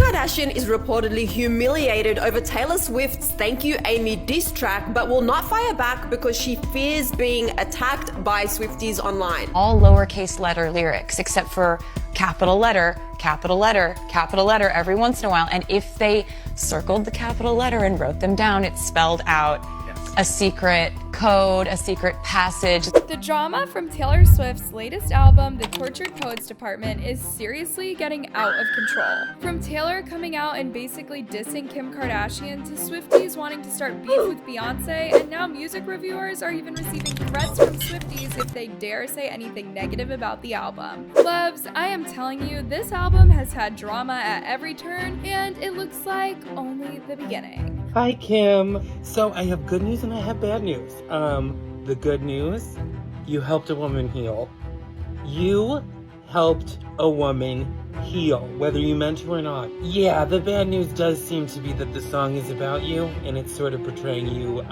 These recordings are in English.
Kardashian is reportedly humiliated over Taylor Swift's Thank You Amy diss track, but will not fire back because she fears being attacked by Swifties online. All lowercase letter lyrics, except for capital letter, capital letter, capital letter every once in a while. And if they circled the capital letter and wrote them down, it spelled out a secret code, a secret passage. The drama from Taylor Swift's latest album, The Tortured Poets Department, is seriously getting out of control. From Taylor coming out and basically dissing Kim Kardashian to Swifties wanting to start beef with Beyonce, and now music reviewers are even receiving threats from Swifties if they dare say anything negative about the album. Loves, I am telling you, this album has had drama at every turn, and it looks like only the beginning. Hi, Kim. So I have good news and I have bad news. The good news, you helped a woman heal. You helped a woman heal, whether you meant to or not. Yeah, the bad news does seem to be that the song is about you, and it's sort of portraying you,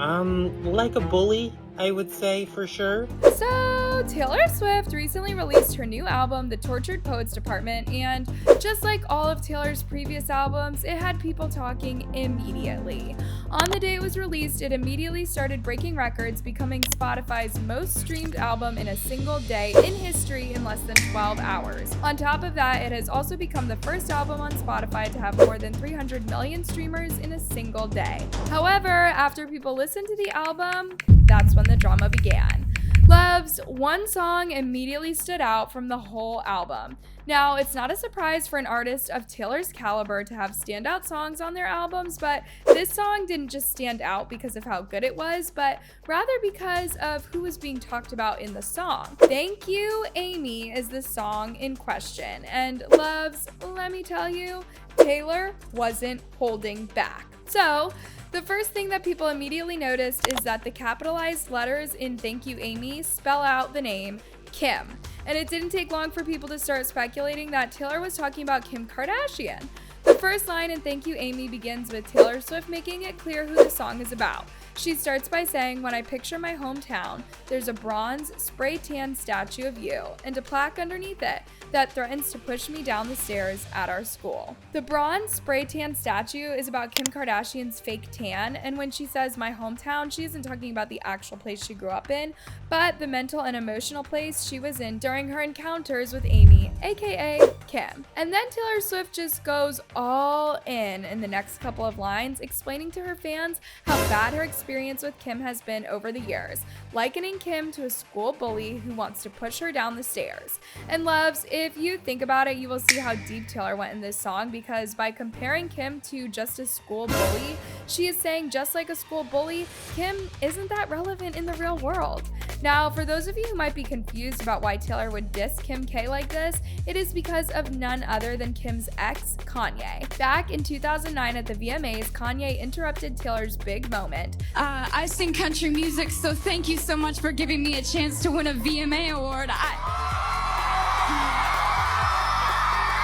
like a bully, I would say, for sure. So, Taylor Swift recently released her new album, The Tortured Poets Department, and just like all of Taylor's previous albums, it had people talking immediately. On the day it was released, it immediately started breaking records, becoming Spotify's most streamed album in a single day in history in less than 12 hours. On top of that, it has also become the first album on Spotify to have more than 300 million streamers in a single day. However, after people listened to the album, that's when the drama began. Loves, one song immediately stood out from the whole album. Now, it's not a surprise for an artist of Taylor's caliber to have standout songs on their albums, but this song didn't just stand out because of how good it was, but rather because of who was being talked about in the song. Thank You, Amy is the song in question, and Loves, let me tell you, Taylor wasn't holding back. So, the first thing that people immediately noticed is that the capitalized letters in Thank You, Amy spell out the name Kim. And it didn't take long for people to start speculating that Taylor was talking about Kim Kardashian. The first line in Thank You, Amy begins with Taylor Swift making it clear who the song is about. She starts by saying, "When I picture my hometown, there's a bronze spray tan statue of you and a plaque underneath it that threatens to push me down the stairs at our school." The bronze spray tan statue is about Kim Kardashian's fake tan, and when she says my hometown, she isn't talking about the actual place she grew up in, but the mental and emotional place she was in during her encounters with Amy, aka Kim. And then Taylor Swift just goes all in the next couple of lines, explaining to her fans how bad her experience with Kim has been over the years, likening Kim to a school bully who wants to push her down the stairs. And Loves, if you think about it, you will see how deep Taylor went in this song, because by comparing Kim to just a school bully, she is saying just like a school bully, Kim isn't that relevant in the real world. Now, for those of you who might be confused about why Taylor would diss Kim K like this, it is because of none other than Kim's ex, Kanye. Back in 2009 at the VMAs, Kanye interrupted Taylor's big moment. I sing country music, so thank you so much for giving me a chance to win a VMA award.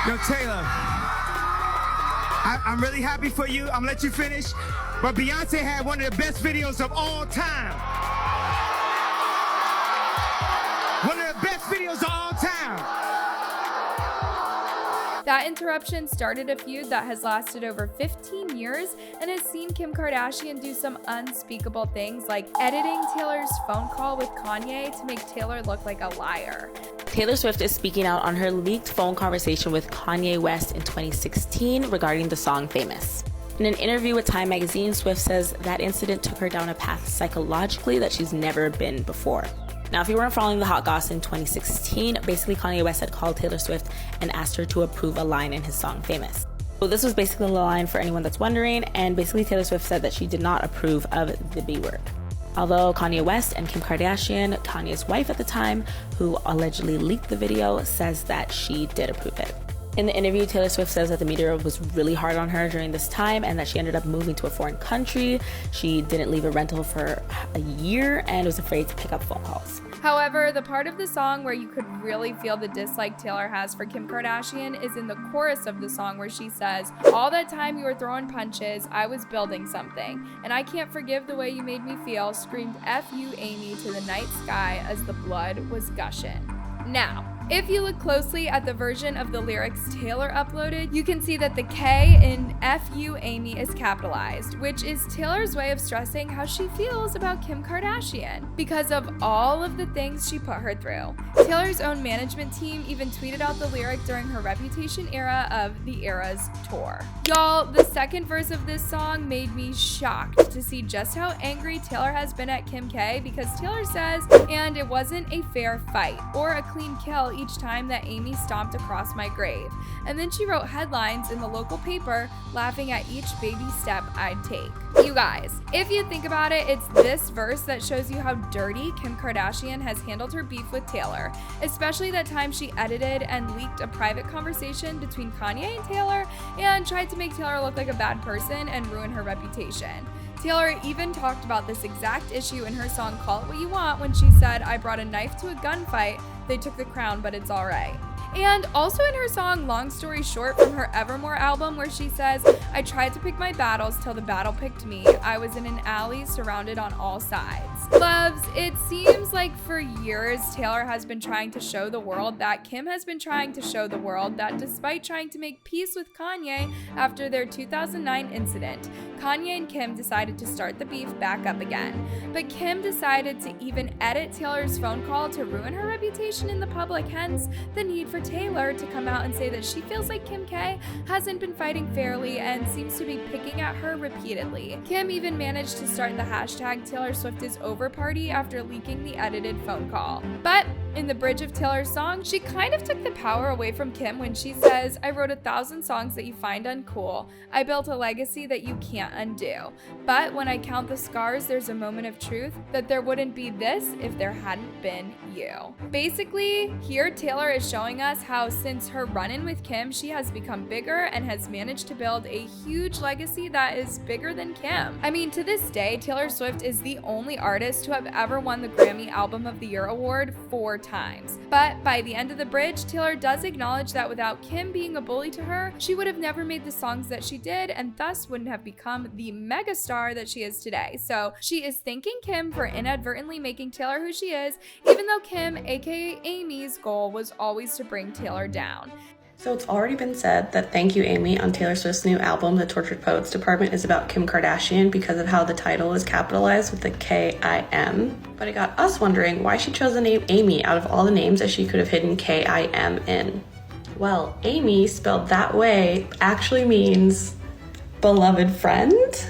Yo, Taylor, I'm really happy for you. I'm gonna let you finish. But Beyonce had one of the best videos of all time. One of the best videos of all time. That interruption started a feud that has lasted over 15 years and has seen Kim Kardashian do some unspeakable things like editing Taylor's phone call with Kanye to make Taylor look like a liar. Taylor Swift is speaking out on her leaked phone conversation with Kanye West in 2016 regarding the song Famous. In an interview with Time magazine, Swift says that incident took her down a path psychologically that she's never been before. Now, if you weren't following the hot goss in 2016, basically Kanye West had called Taylor Swift and asked her to approve a line in his song Famous. So this was basically the line for anyone that's wondering, and basically Taylor Swift said that she did not approve of the B word. Although Kanye West and Kim Kardashian, Kanye's wife at the time, who allegedly leaked the video, says that she did approve it. In the interview, Taylor Swift says that the media was really hard on her during this time and that she ended up moving to a foreign country. She didn't leave a rental for a year and was afraid to pick up phone calls. However, the part of the song where you could really feel the dislike Taylor has for Kim Kardashian is in the chorus of the song, where she says, "All that time you were throwing punches, I was building something, and I can't forgive the way you made me feel," screamed "F you, Amy," to the night sky as the blood was gushing. Now, If you look closely at the version of the lyrics Taylor uploaded, you can see that the K in FU Amy is capitalized, which is Taylor's way of stressing how she feels about Kim Kardashian because of all of the things she put her through. Taylor's own management team even tweeted out the lyric during her Reputation era of the Eras tour. Y'all, the second verse of this song made me shocked to see just how angry Taylor has been at Kim K, because Taylor says, "And it wasn't a fair fight or a clean kill each time that Amy stomped across my grave." And then she wrote headlines in the local paper laughing at each baby step I'd take. You guys, if you think about it, it's this verse that shows you how dirty Kim Kardashian has handled her beef with Taylor, especially that time she edited and leaked a private conversation between Kanye and Taylor and tried to make Taylor look like a bad person and ruin her reputation. Taylor even talked about this exact issue in her song Call It What You Want when she said, "I brought a knife to a gunfight, they took the crown, but it's alright." And also in her song Long Story Short from her Evermore album, where she says, "I tried to pick my battles till the battle picked me. I was in an alley surrounded on all sides." Loves, it seems like for years Taylor has been trying to show the world that Kim has been trying to show the world that despite trying to make peace with Kanye after their 2009 incident, Kanye and Kim decided to start the beef back up again. But Kim decided to even edit Taylor's phone call to ruin her reputation in the public, hence the need for Taylor to come out and say that she feels like Kim K hasn't been fighting fairly and seems to be picking at her repeatedly. Kim even managed to start the hashtag Taylor Swift is over party after leaking the edited phone call. But in the bridge of Taylor's song, she kind of took the power away from Kim when she says, "I wrote 1,000 songs that you find uncool. I built a legacy that you can't undo. But when I count the scars, there's a moment of truth that there wouldn't be this if there hadn't been you." Basically, here Taylor is showing us how since her run-in with Kim, she has become bigger and has managed to build a huge legacy that is bigger than Kim. I mean, to this day, Taylor Swift is the only artist to have ever won the Grammy Album of the Year award 4 times. But by the end of the bridge, Taylor does acknowledge that without Kim being a bully to her, she would have never made the songs that she did and thus wouldn't have become the megastar that she is today. So she is thanking Kim for inadvertently making Taylor who she is, even though Kim, aka Amy's, goal was always to bring Taylor down. So it's already been said that Thank You Amy on Taylor Swift's new album, The Tortured Poets Department, is about Kim Kardashian because of how the title is capitalized with the K-I-M. But it got us wondering why she chose the name Amy out of all the names that she could have hidden K-I-M in. Well, Amy, spelled that way, actually means beloved friend?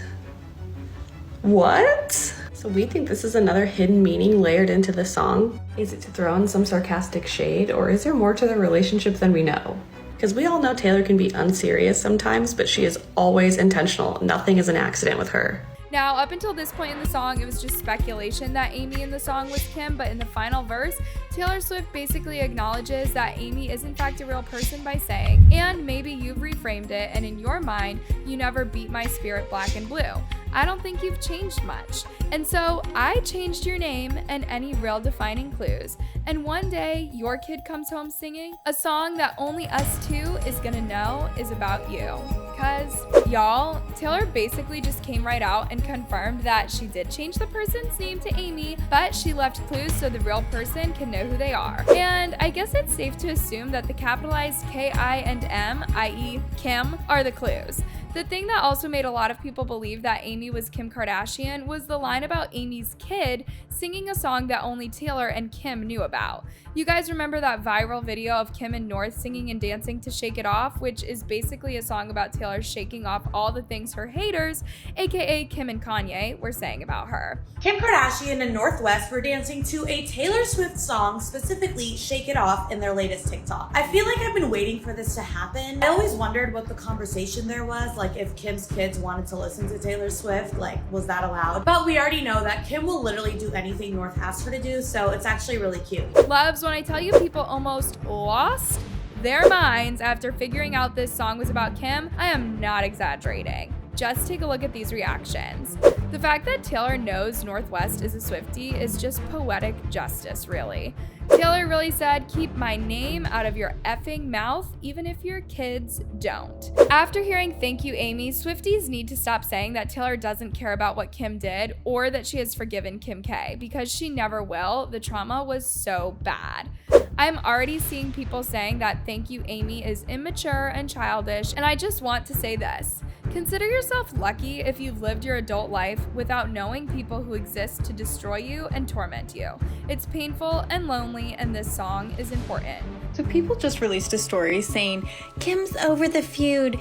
What? So we think this is another hidden meaning layered into the song. Is it to throw in some sarcastic shade, or is there more to the relationship than we know? Because we all know Taylor can be unserious sometimes, but she is always intentional. Nothing is an accident with her. Now, up until this point in the song, it was just speculation that Amy in the song was Kim, but in the final verse, Taylor Swift basically acknowledges that Amy is in fact a real person by saying, "And maybe you've reframed it, and in your mind, you never beat my spirit black and blue. I don't think you've changed much. And so I changed your name and any real defining clues. And one day your kid comes home singing a song that only us two is gonna know is about you." Cause y'all, Taylor basically just came right out and confirmed that she did change the person's name to Amy, but she left clues so the real person can know who they are. And I guess it's safe to assume that the capitalized K-I and M, i.e. Kim, are the clues. The thing that also made a lot of people believe that Amy was Kim Kardashian was the line about Amy's kid singing a song that only Taylor and Kim knew about. You guys remember that viral video of Kim and North singing and dancing to Shake It Off, which is basically a song about Taylor shaking off all the things her haters, aka Kim and Kanye, were saying about her. Kim Kardashian and North West were dancing to a Taylor Swift song, specifically Shake It Off, in their latest TikTok. I feel like I've been waiting for this to happen. I always wondered what the conversation there was, like if Kim's kids wanted to listen to Taylor Swift, like was that allowed? But we already know that Kim will literally do anything North asks her to do, so it's actually really cute. Loves, when I tell you people almost lost their minds after figuring out this song was about Kim, I am not exaggerating. Just take a look at these reactions. The fact that Taylor knows North West is a Swiftie is just poetic justice, really. Taylor really said, "Keep my name out of your effing mouth, even if your kids don't." After hearing "Thank You, Amy," Swifties need to stop saying that Taylor doesn't care about what Kim did or that she has forgiven Kim K, because she never will. The trauma was so bad. I'm already seeing people saying that "Thank You, Amy" is immature and childish, and I just want to say this. Consider yourself lucky if you've lived your adult life without knowing people who exist to destroy you and torment you. It's painful and lonely, and this song is important. So people just released a story saying, Kim's over the feud.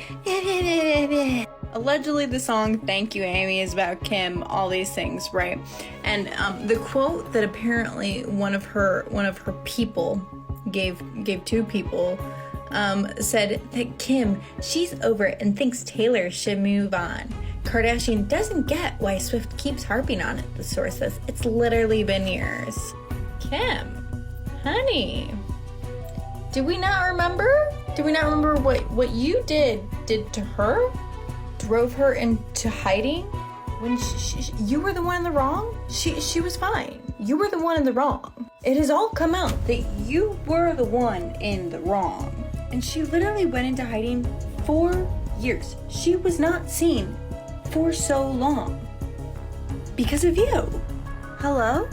Allegedly, the song "Thank You, Amy" is about Kim, all these things, right? And the quote that apparently one of her people gave two people said that Kim, she's over it and thinks Taylor should move on. Kardashian doesn't get why Swift keeps harping on it, the source says. It's literally been years. Kim, honey, do we not remember? Do we not remember what you did to her? Drove her into hiding? When you were the one in the wrong? She was fine. You were the one in the wrong. It has all come out that you were the one in the wrong. And she literally went into hiding for years. She was not seen for so long because of you. Hello?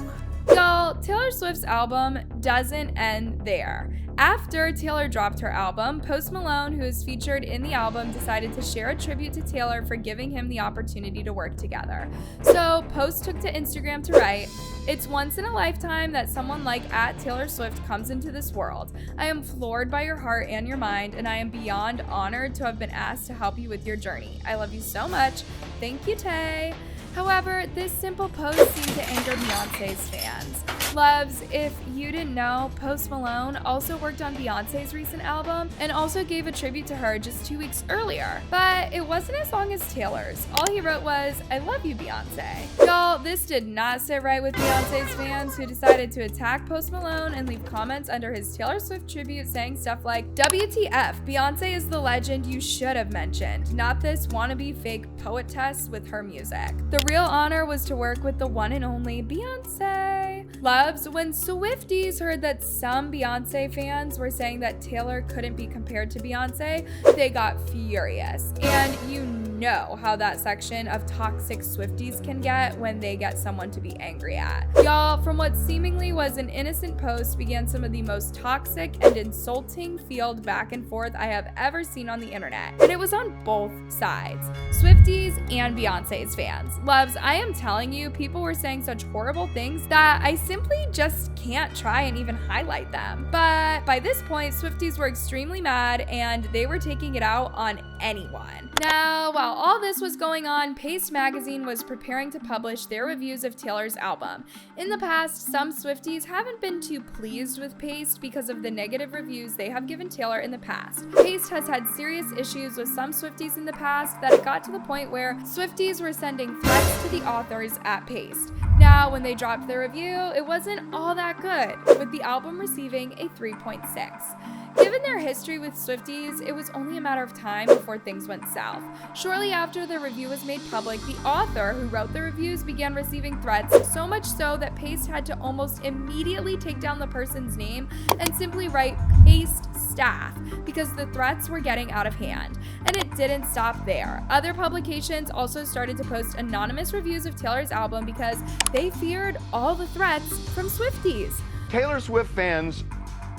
Y'all, Taylor Swift's album doesn't end there. After Taylor dropped her album, Post Malone, who is featured in the album, decided to share a tribute to Taylor for giving him the opportunity to work together. So Post took to Instagram to write, "It's once in a lifetime that someone like @Taylor Swift comes into this world. I am floored by your heart and your mind, and I am beyond honored to have been asked to help you with your journey. I love you so much. Thank you, Tay." However, this simple post seemed to anger Beyonce's fans. Luvs, if you didn't know, Post Malone also worked on Beyonce's recent album and also gave a tribute to her just 2 weeks earlier. But it wasn't as long as Taylor's. All he wrote was, "I love you, Beyonce." Y'all, this did not sit right with Beyonce's fans, who decided to attack Post Malone and leave comments under his Taylor Swift tribute saying stuff like, "WTF, Beyonce is the legend you should have mentioned, not this wannabe fake poetess with her music. The real honor was to work with the one and only Beyonce." Luvs, when Swifties heard that some Beyonce fans were saying that Taylor couldn't be compared to Beyonce, they got furious. And you know how that section of toxic Swifties can get when they get someone to be angry at. Y'all, from what seemingly was an innocent post began some of the most toxic and insulting field back and forth I have ever seen on the internet. And it was on both sides, Swifties and Beyonce's fans. Luvs, I am telling you, people were saying such horrible things that I simply just can't try and even highlight them. But by this point, Swifties were extremely mad and they were taking it out on anyone. Now, while all this was going on, Paste magazine was preparing to publish their reviews of Taylor's album. In the past, some Swifties haven't been too pleased with Paste because of the negative reviews they have given Taylor in the past. Paste has had serious issues with some Swifties in the past that it got to the point where Swifties were sending threats to the authors at Paste. Now, when they dropped their review, it wasn't all that good, with the album receiving a 3.6. Given their history with Swifties, it was only a matter of time before things went south. Shortly after the review was made public, the author who wrote the reviews began receiving threats, so much so that Paste had to almost immediately take down the person's name and simply write Paste staff because the threats were getting out of hand. And it didn't stop there. Other publications also started to post anonymous reviews of Taylor's album because they feared all the threats from Swifties. Taylor Swift fans,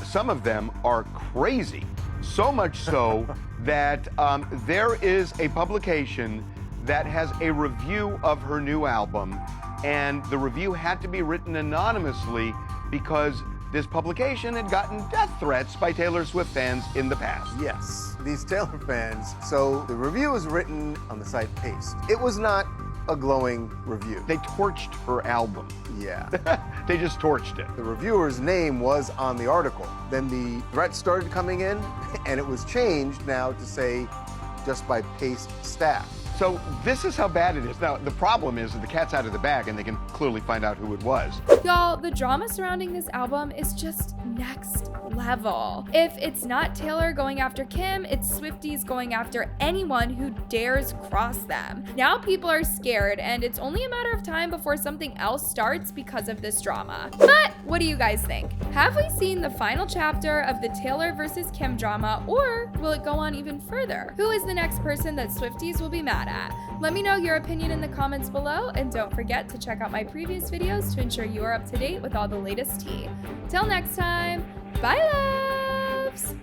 some of them are crazy. So much so that there is a publication that has a review of her new album, and the review had to be written anonymously because this publication had gotten death threats by Taylor Swift fans in the past. Yes, these Taylor fans. So the review was written on the site Paste. It was not a glowing review. They torched her album. Yeah. They just torched it. The reviewer's name was on the article. Then the threats started coming in, and it was changed now to say just by Paste staff. So this is how bad it is. Now, the problem is that the cat's out of the bag and they can clearly find out who it was. Y'all, the drama surrounding this album is just next level. If it's not Taylor going after Kim, it's Swifties going after anyone who dares cross them. Now people are scared, and it's only a matter of time before something else starts because of this drama. But what do you guys think? Have we seen the final chapter of the Taylor versus Kim drama, or will it go on even further? Who is the next person that Swifties will be mad at? Let me know your opinion in the comments below, and don't forget to check out my previous videos to ensure you are up to date with all the latest tea. Till next time, Bye, loves!